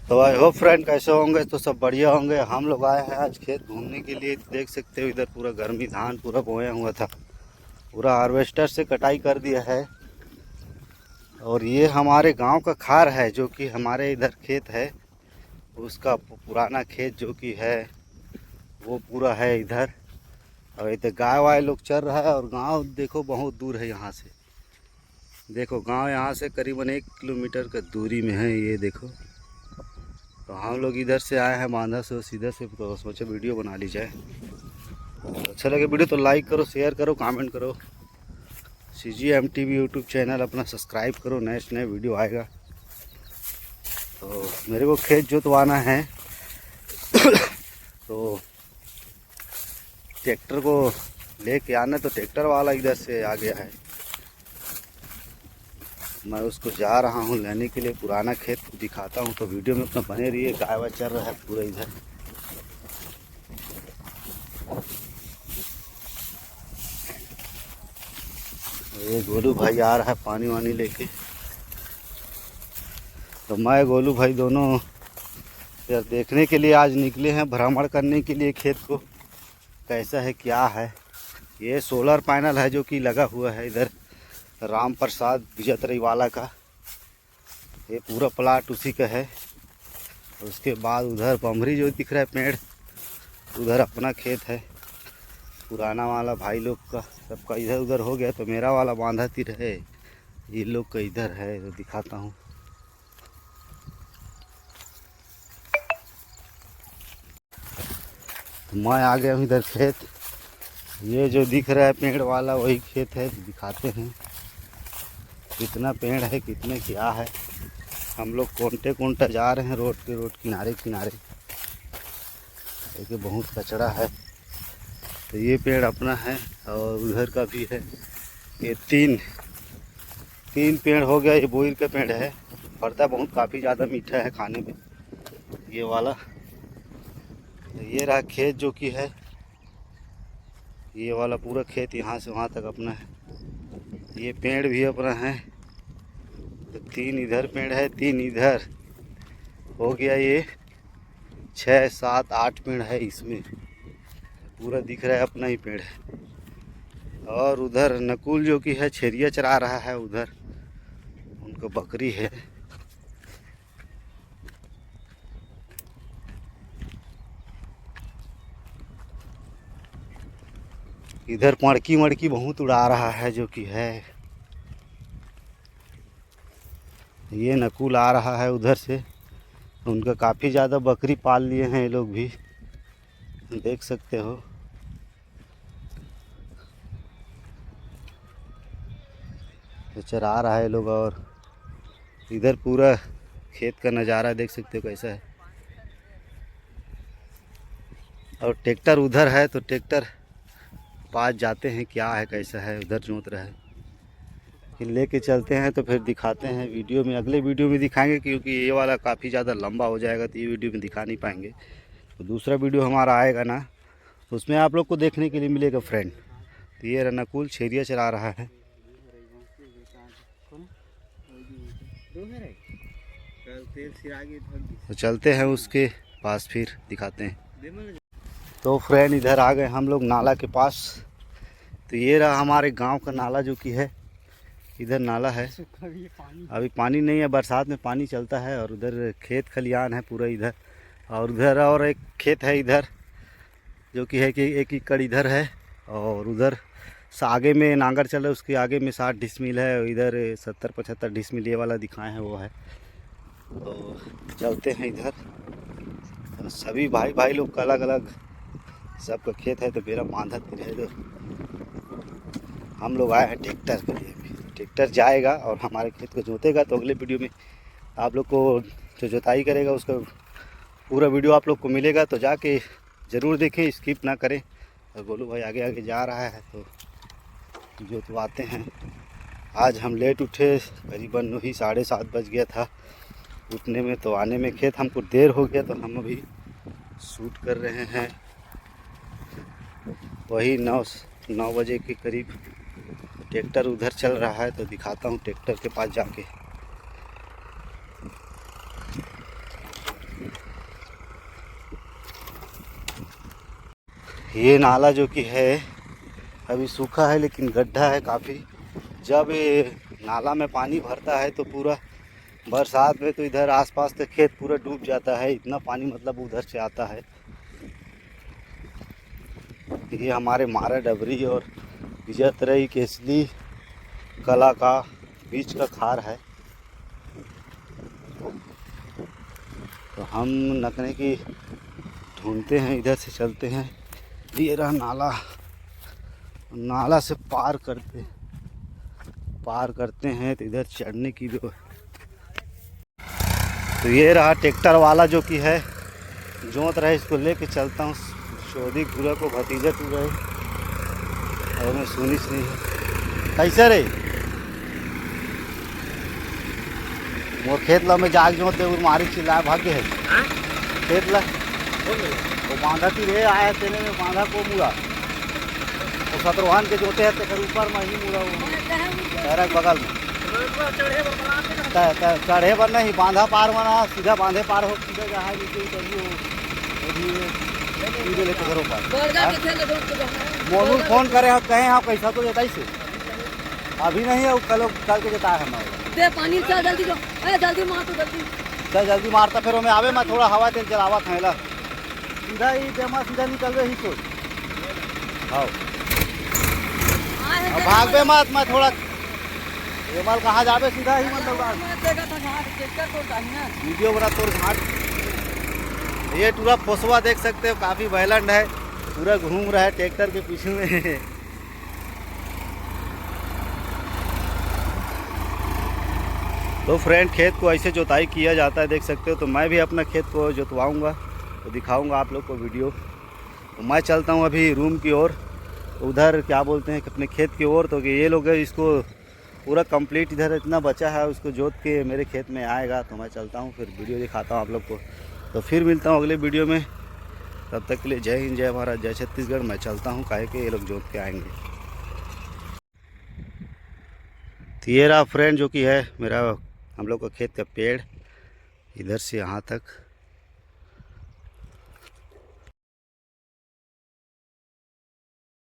तो I hope friend कैसे होंगे, तो सब बढ़िया होंगे। हम लोग आए हैं आज खेत घूमने के लिए। देख सकते हो इधर पूरा गर्मी धान पूरा बोया हुआ था, पूरा हार्वेस्टर से कटाई कर दिया है। और ये हमारे गांव का खार है, जो कि हमारे इधर खेत है उसका पुराना खेत जो कि है वो पूरा है इधर। और इधर गाय वाय लोग चल रहा है। और गांव देखो बहुत दूर है यहाँ से। देखो गांव यहाँ से करीबन 1 किलोमीटर का दूरी में है, ये देखो। तो हम लोग इधर से आए हैं बांधा से सीधे से, तो सोचे वीडियो बना ली जाए। तो अच्छा लगे वीडियो तो लाइक करो, शेयर करो, कमेंट करो। CGMTV यूट्यूब चैनल अपना सब्सक्राइब करो, नए से नए वीडियो आएगा। तो मेरे को खेत जोतवाना है तो ट्रैक्टर को लेके आना, तो ट्रैक्टर वाला इधर से आ गया है। मैं उसको जा रहा हूँ लेने के लिए। पुराना खेत को दिखाता हूँ, तो वीडियो में अपना बने रहिए। गाय वाय चल रहा है पूरा इधर। ये गोलू भाई आ रहा है पानी वानी लेके। तो मैं गोलू भाई दोनों यार देखने के लिए आज निकले हैं, भ्रमण करने के लिए खेत को कैसा है क्या है। ये सोलर पैनल है जो कि लगा हुआ है इधर राम प्रसाद बिजतरी वाला का। ये पूरा प्लाट उसी का है। उसके बाद उधर बमरी जो दिख रहा है पेड़, उधर अपना खेत है पुराना वाला भाई लोग का। सबका इधर उधर हो गया, तो मेरा वाला बांधा तिर है, ये लोग का इधर है। तो दिखाता हूँ। तो मैं आ गया हूँ इधर खेत। ये जो दिख रहा है पेड़ वाला वही खेत है। तो दिखाते हैं कितना पेड़ है, कितने क्या है। हम लोग कोंटा जा रहे हैं रोड किनारे किनारे। देखिए बहुत कचरा है। तो ये पेड़ अपना है और उधर का भी है। ये तीन पेड़ हो गया। ये बोइर का पेड़ है, फलता बहुत काफ़ी ज़्यादा मीठा है खाने में ये वाला। तो ये रहा खेत जो कि है, ये वाला पूरा खेत यहाँ से वहाँ तक अपना है। ये पेड़ भी अपना है। तो 3 इधर पेड़ है, 3 इधर हो गया। ये 6 7 8 पेड़ है इसमें। पूरा दिख रहा है अपना ही पेड़ है। और उधर नकुल जो कि है छेरिया चरा रहा है, उधर उनका बकरी है। इधर मड़की मड़की बहुत उड़ा रहा है जो कि है। ये नकुल आ रहा है उधर से। उनका काफ़ी ज़्यादा बकरी पाल लिए हैं ये लोग भी, देख सकते हो। तो चरा रहा है लोग। और इधर पूरा खेत का नज़ारा देख सकते हो कैसा है। और ट्रैक्टर उधर है, तो ट्रैक्टर पास जाते हैं क्या है कैसा है। उधर जोत रहा है, फिर लेके चलते हैं। तो फिर दिखाते हैं वीडियो में, अगले वीडियो में दिखाएंगे, क्योंकि ये वाला काफ़ी ज़्यादा लंबा हो जाएगा तो ये वीडियो में दिखा नहीं पाएंगे। तो दूसरा वीडियो हमारा आएगा ना, उसमें आप लोग को देखने के लिए मिलेगा फ्रेंड। तो ये रनकुल छेरिया चला रहा है। तो चलते हैं उसके पास, फिर दिखाते हैं। तो फ्रेंड इधर आ गए हम लोग नाला के पास। तो ये रहा हमारे गांव का नाला जो कि है। इधर नाला है, अभी पानी नहीं है, बरसात में पानी चलता है। और उधर खेत खलियान है पूरा इधर। और उधर और एक खेत है इधर जो कि है कि 1 एकड़ इधर है। और उधर आगे में नांगर चल रहा है, उसके आगे में 60 डिसमिल है। इधर 70-75 डिसमिल ये वाला दिखाए हैं वो है। तो चलते हैं इधर। तो सभी भाई भाई लोग का अलग अलग सबका खेत है। तो मेरा बांधा तिर है। तो हम लोग आए हैं ट्रैक्टर के लिए। ट्रैक्टर जाएगा और हमारे खेत को जोतेगा। तो अगले वीडियो में आप लोग को जो जोताई करेगा उसका पूरा वीडियो आप लोग को मिलेगा। तो जाके ज़रूर देखें, स्किप ना करें। और गोलू भाई आगे आगे जा रहा है, तो जोतवाते हैं। आज हम लेट उठे, करीबन ही 7:30 बज गया था उठने में। तो आने में खेत हमको देर हो गया, तो हम अभी शूट कर रहे हैं। वही 9 बजे के करीब ट्रैक्टर उधर चल रहा है। तो दिखाता हूँ ट्रैक्टर के पास जाके। ये नाला जो कि है अभी सूखा है लेकिन गड्ढा है काफ़ी। जब ये नाला में पानी भरता है तो पूरा बरसात में तो इधर आसपास के खेत पूरा डूब जाता है, इतना पानी मतलब उधर से आता है। ये हमारे मारा डबरी और विजयतरई केसली कला का बीच का खार है। तो हम नकने की ढूंढते हैं, इधर से चलते हैं। ये रहा नाला, नाला से पार करते हैं तो इधर चढ़ने की जो, तो ये रहा ट्रैक्टर वाला जो कि है जोत रहे, इसको लेके चलता हूँ। शोधी पूरा को भतीजा तू रहे और मैं सुनिस नहीं कैसे रे मोर खेत ला में जाग जोते और मारी चिल्लाए भाग्य है खेत ला वो बांधा की रे आया तेने में बांधा को मुड़ा तो शत्रुघ्न के जोते हैं तेरे ऊपर में ही मुड़ा वो बगल में चढ़े पर नहीं बांधा पार बना सीधा बांधे पार हो सीधा जहाँ सीधे लेके घरों पर मोनू फोन करे हम कहें आप कैसा तो देता से अभी नहीं है, कल के देता है हमारे पानी से जल्दी जल्दी मार तो जल्दी मारता फिर मैं आवे मैं थोड़ा हवा तेल जलावा थैला सीधा ही देमा सीधा निकल गए ही सोच हाँ भाग बे मत मैं थोड़ा ये माल कहाँ जावे सीधा ही मतलब वीडियो बना तोड़ घाट। ये पूरा पोसवा देख सकते हो, काफ़ी वायलेंट है, पूरा घूम रहा है ट्रैक्टर के पीछे में। तो फ्रेंड खेत को ऐसे जोताई किया जाता है देख सकते हो। तो मैं भी अपना खेत को जोतवाऊंगा तो दिखाऊंगा आप लोग को वीडियो। तो मैं चलता हूं अभी रूम की ओर, उधर क्या बोलते हैं अपने खेत की ओर। तो ये लोग इसको पूरा कंप्लीट इधर इतना बचा है उसको जोत के मेरे खेत में आएगा। तो मैं चलता हूं फिर वीडियो दिखाता हूं आप लोग को। तो फिर मिलता हूं अगले वीडियो में, तब तक के लिए जय हिंद जय भारत जय छत्तीसगढ़। मैं चलता हूं काहे के ये लोग जोत के आएंगे। तो ये रहा फ्रेंड जो कि है मेरा हम लोग का खेत का पेड़ इधर से यहाँ तक।